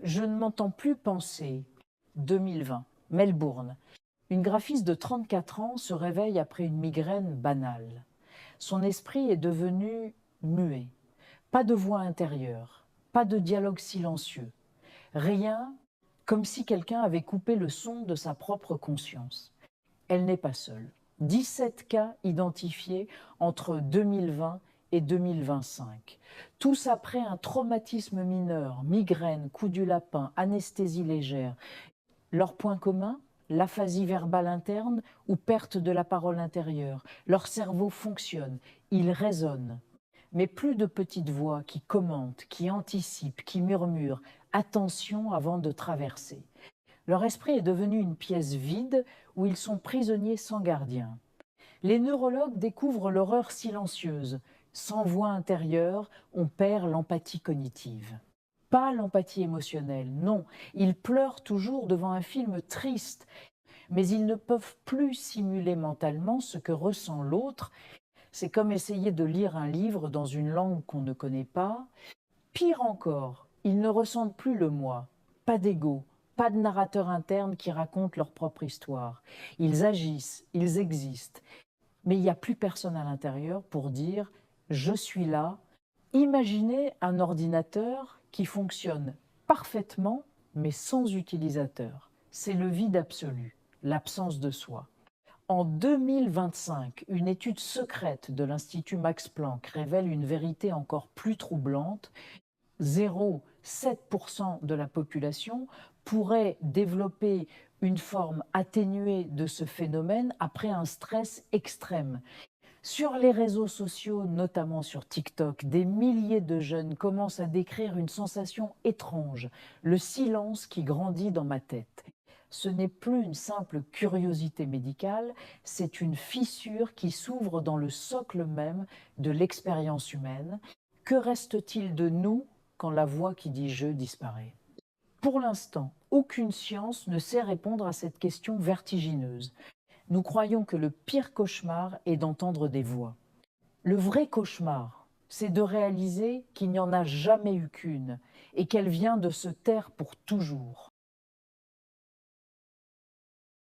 Je ne m'entends plus penser. 2020, Melbourne. Une graphiste de 34 ans se réveille après une migraine banale. Son esprit est devenu muet. Pas de voix intérieure, pas de dialogue silencieux. Rien, comme si quelqu'un avait coupé le son de sa propre conscience. Elle n'est pas seule. 17 cas identifiés entre 2020 et 2025. Tous après un traumatisme mineur, migraine, coup du lapin, anesthésie légère. Leur point commun, l'aphasie verbale interne ou perte de la parole intérieure. Leur cerveau fonctionne, il résonne. Mais plus de petites voix qui commentent, qui anticipent, qui murmurent. Attention avant de traverser. Leur esprit est devenu une pièce vide où ils sont prisonniers sans gardien. Les neurologues découvrent l'horreur silencieuse. Sans voix intérieure, on perd l'empathie cognitive. Pas l'empathie émotionnelle, non. Ils pleurent toujours devant un film triste, mais ils ne peuvent plus simuler mentalement ce que ressent l'autre. C'est comme essayer de lire un livre dans une langue qu'on ne connaît pas. Pire encore, ils ne ressentent plus le moi, pas d'ego, pas de narrateur interne qui raconte leur propre histoire. Ils agissent, ils existent, mais il n'y a plus personne à l'intérieur pour dire « je suis là ». Imaginez un ordinateur qui fonctionne parfaitement, mais sans utilisateur. C'est le vide absolu, l'absence de soi. En 2025, une étude secrète de l'Institut Max Planck révèle une vérité encore plus troublante. 0,7% de la population pourrait développer une forme atténuée de ce phénomène après un stress extrême. Sur les réseaux sociaux, notamment sur TikTok, des milliers de jeunes commencent à décrire une sensation étrange, le silence qui grandit dans ma tête. Ce n'est plus une simple curiosité médicale, c'est une fissure qui s'ouvre dans le socle même de l'expérience humaine. Que reste-t-il de nous quand la voix qui dit « je » disparaît? Pour l'instant, aucune science ne sait répondre à cette question vertigineuse. Nous croyons que le pire cauchemar est d'entendre des voix. Le vrai cauchemar, c'est de réaliser qu'il n'y en a jamais eu qu'une et qu'elle vient de se taire pour toujours.